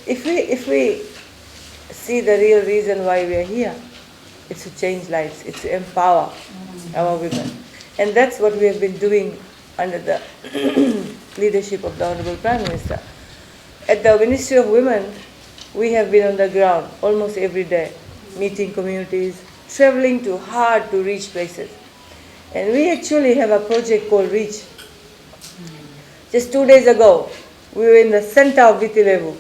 if we see the real reason why we are here, it's to change lives, it's to empower our women. And that's what we have been doing under the leadership of the Honorable Prime Minister. At the Ministry of Women, we have been on the ground almost every day, meeting communities, traveling to hard to reach places. And we actually have a project called Reach. Just 2 days ago, we were in the center of Vitilevu,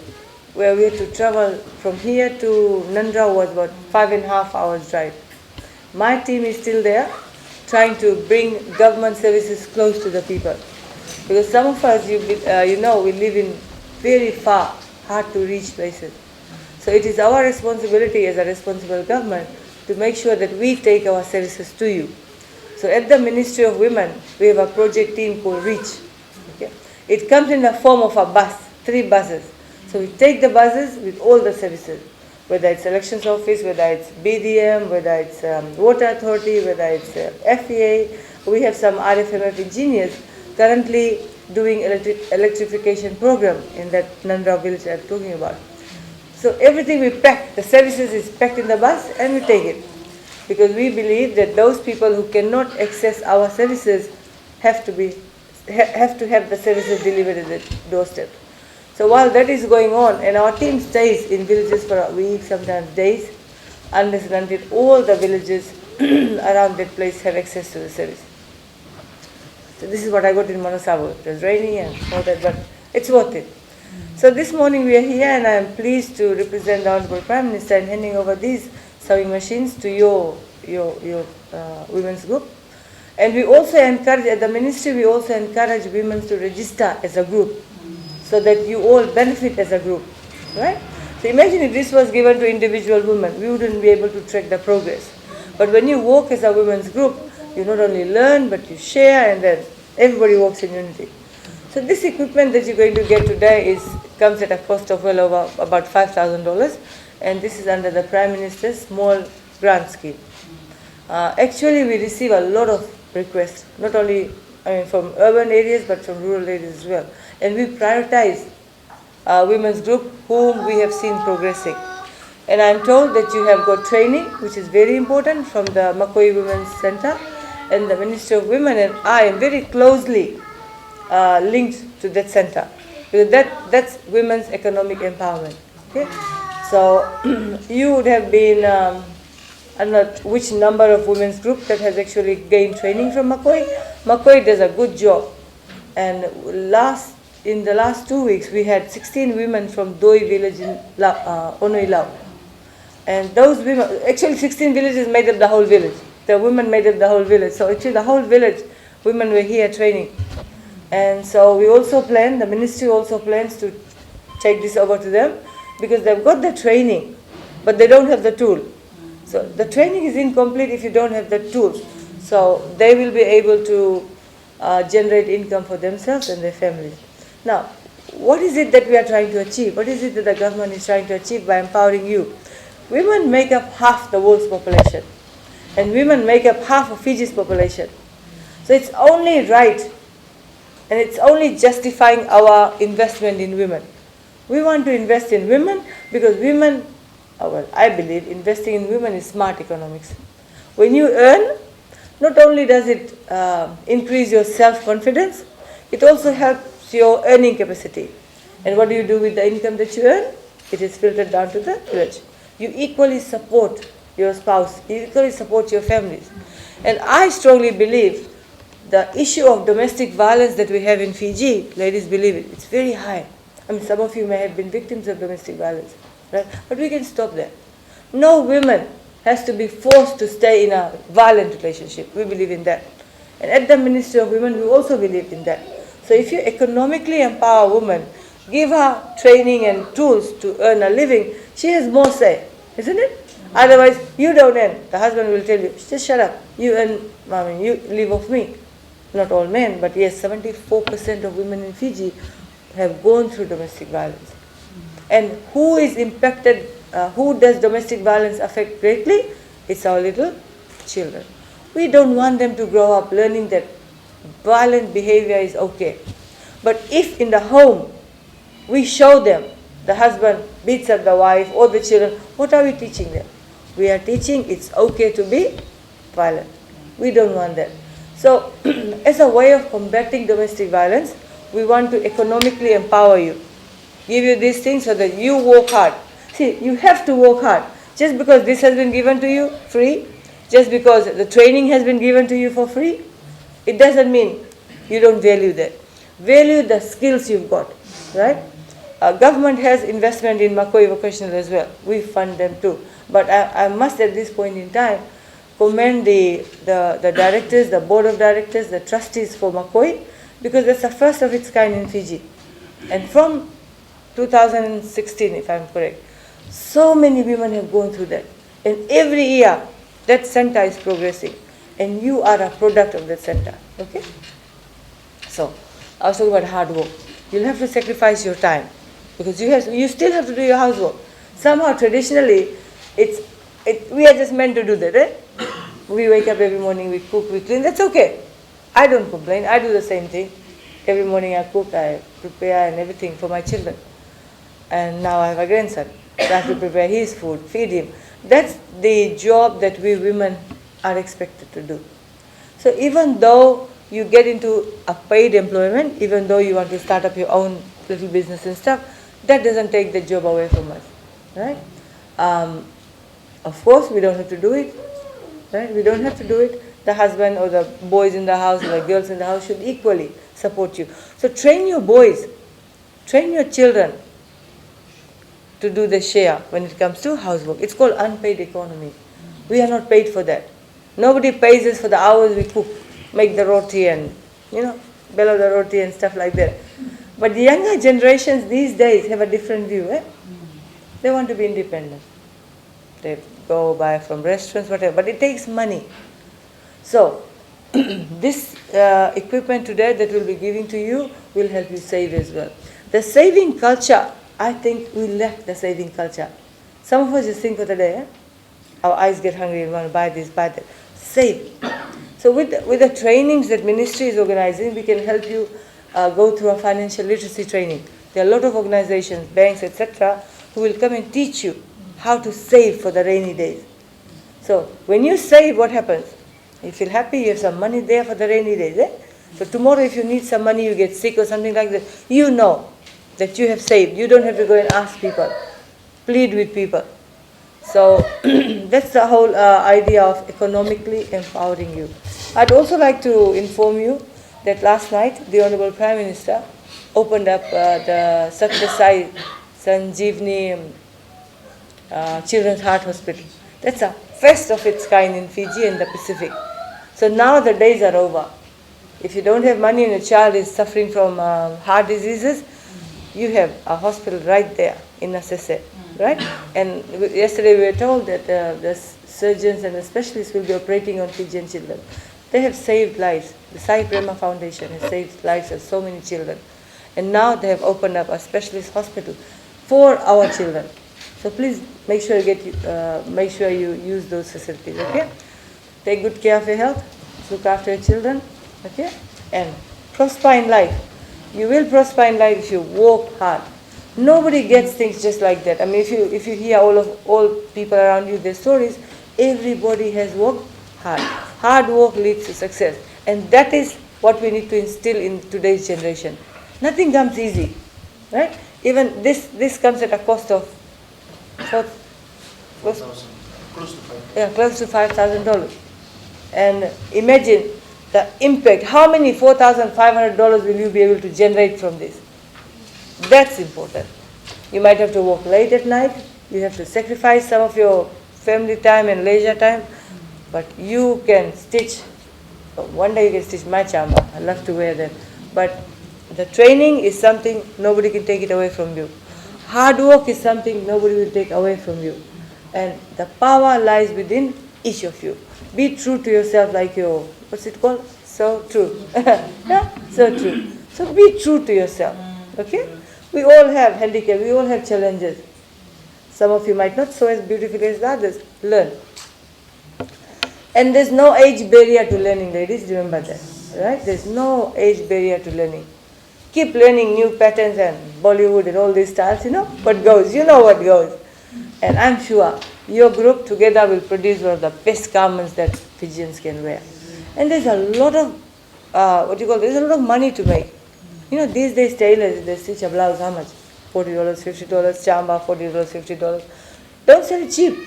where we had to travel from here to Nandra was about 5.5 hours drive. My team is still there, trying to bring government services close to the people. Because some of us, you know, we live in very far, hard to reach places. So it is our responsibility as a responsible government to make sure that we take our services to you. So at the Ministry of Women, we have a project team called Reach. Okay? It comes in the form of a bus, 3 buses. So we take the buses with all the services, whether it's elections office, whether it's BDM, whether it's water authority, whether it's FEA. We have some RFMF engineers currently doing electrification program in that Nandra village I'm talking about. So everything we pack, the services is packed in the bus and we take it. Because we believe that those people who cannot access our services have to have the services delivered at the doorstep. So while that is going on, and our team stays in villages for a week, sometimes days, unless and until all the villages around that place have access to the service. So this is what I got in Manasabu. It was rainy and all that, but it's worth it. So this morning we are here, and I am pleased to represent the Honorable Prime Minister in handing over these sewing machines to your women's group. And we also encourage, at the ministry, we also encourage women to register as a group, so that you all benefit as a group, right? So imagine if this was given to individual women, we wouldn't be able to track the progress. But when you work as a women's group, you not only learn, but you share, and then everybody works in unity. So this equipment that you're going to get today comes at a cost of well over about $5,000, and this is under the Prime Minister's small grant scheme. Actually, we receive a lot of requests, not only from urban areas, but from rural areas as well. And we prioritize women's group whom we have seen progressing. And I'm told that you have got training, which is very important, from the Makoi Women's Center, and the Ministry of Women and I am very closely linked to that center, because that's women's economic empowerment. Okay? So you would have been, I don't know which number of women's group that has actually gained training from Makoi. Makoi does a good job. And in the last 2 weeks, we had 16 women from Doi village in Onoi Lau. And those women, actually 16 villages made up the whole village. The women made up the whole village. So actually the whole village, women were here training. And so we also plan, the ministry also plans to take this over to them, because they've got the training, but they don't have the tool. So the training is incomplete if you don't have the tools. So they will be able to generate income for themselves and their families. Now, what is it that we are trying to achieve? What is it that the government is trying to achieve by empowering you? Women make up half the world's population, and women make up half of Fiji's population. So it's only right, and it's only justifying our investment in women. We want to invest in women because women, well, I believe investing in women is smart economics. When you earn, not only does it increase your self-confidence, it also helps your earning capacity. And what do you do with the income that you earn? It is filtered down to the village. You equally support your spouse, you equally support your families. And I strongly believe the issue of domestic violence that we have in Fiji, ladies believe it, it's very high. I mean, some of you may have been victims of domestic violence, right? But we can stop that. No woman has to be forced to stay in a violent relationship. We believe in that. And at the Ministry of Women, we also believe in that. So if you economically empower a woman, give her training and tools to earn a living, she has more say, isn't it? Otherwise, you don't earn. The husband will tell you, just shut up. You earn, you live off me. Not all men, but yes, 74% of women in Fiji have gone through domestic violence. And who is impacted, who does domestic violence affect greatly? It's our little children. We don't want them to grow up learning that violent behavior is okay. But if in the home we show them the husband beats up the wife or the children, what are we teaching them? We are teaching it's okay to be violent. We don't want that. So, as a way of combating domestic violence, we want to economically empower you. Give you these things so that you work hard. See, you have to work hard. Just because this has been given to you free, just because the training has been given to you for free, it doesn't mean you don't value that. Value the skills you've got, right? Government has investment in Makoi Vocational as well. We fund them too. But I must at this point in time commend the directors, the board of directors, the trustees for Makoi, because that's the first of its kind in Fiji. And from 2016, if I'm correct, so many women have gone through that. And every year, that center is progressing. And you are a product of that center, okay? So, I was talking about hard work. You'll have to sacrifice your time because you still have to do your housework. Somehow, traditionally, we are just meant to do that, eh? We wake up every morning, we cook, we clean, that's okay. I don't complain, I do the same thing. Every morning I cook, I prepare and everything for my children. And now I have a grandson, so I have to prepare his food, feed him. That's the job that we women are expected to do. So even though you get into a paid employment, even though you want to start up your own little business and stuff, that doesn't take the job away from us, right? Of course, we don't have to do it, right? We don't have to do it. The husband or the boys in the house or the girls in the house should equally support you. So train your boys, train your children to do the share when it comes to housework. It's called unpaid economy. We are not paid for that. Nobody pays us for the hours we cook, make the roti and, bellow the roti and stuff like that. But the younger generations these days have a different view. Eh? They want to be independent. They go buy from restaurants, whatever, but it takes money. So, this equipment today that we'll be giving to you will help you save as well. The saving culture, I think we lack the saving culture. Some of us just think for the day, our eyes get hungry and want to buy this, buy that. Save. So with the trainings that ministry is organizing, we can help you go through a financial literacy training. There are a lot of organizations, banks, etc., who will come and teach you how to save for the rainy days. So when you save, what happens? You feel happy, you have some money there for the rainy days. Eh? So tomorrow if you need some money, you get sick or something like that, you know that you have saved. You don't have to go and ask people, plead with people. So that's the whole idea of economically empowering you. I'd also like to inform you that last night the Honorable Prime Minister opened up the Satyasai Sanjeevani Children's Heart Hospital. That's a first of its kind in Fiji and the Pacific. So now the days are over. If you don't have money and your child is suffering from heart diseases, you have a hospital right there in Nasinu, right? And yesterday we were told that the surgeons and the specialists will be operating on Fijian children. They have saved lives. The Sai Prema Foundation has saved lives of so many children. And now they have opened up a specialist hospital for our children. So please make sure you use those facilities, okay? Take good care of your health, look after your children, okay? And prosper in life. You will prosper in life if you work hard. Nobody gets things just like that. I mean, if you hear all people around you, their stories, everybody has worked hard. Hard work leads to success. And that is what we need to instill in today's generation. Nothing comes easy, right? Even this comes at a cost of close to $5,000. And imagine the impact. How many $4,500 will you be able to generate from this? That's important. You might have to work late at night. You have to sacrifice some of your family time and leisure time. But you can stitch. One day you can stitch my chama. I love to wear that. But the training is something nobody can take it away from you. Hard work is something nobody will take away from you. And the power lies within each of you. Be true to yourself like your, what's it called? So true. Yeah? So true. So be true to yourself. Okay? We all have handicap. We all have challenges. Some of you might not so as beautifully as the others. Learn. And there's no age barrier to learning, ladies. Remember that. Right? There's no age barrier to learning. keep learning new patterns and Bollywood and all these styles, what goes, what goes. And I'm sure your group together will produce one of the best garments that Fijians can wear. And there's a lot of, there's a lot of money to make. These days tailors, they stitch a blouse, how much? $40, $50, chamba, $40, $50. Don't sell it cheap.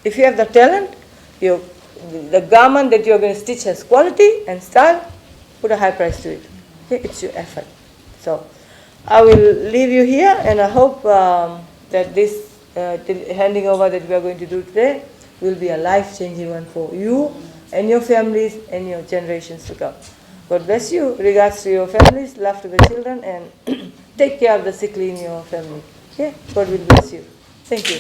If you have the talent, the garment that you're going to stitch has quality and style, put a high price to it. Okay? It's your effort. So I will leave you here, and I hope that this handing over that we are going to do today will be a life-changing one for you and your families and your generations to come. God bless you. Regards to your families, love to the children, and take care of the sickly in your family. Okay? God will bless you. Thank you.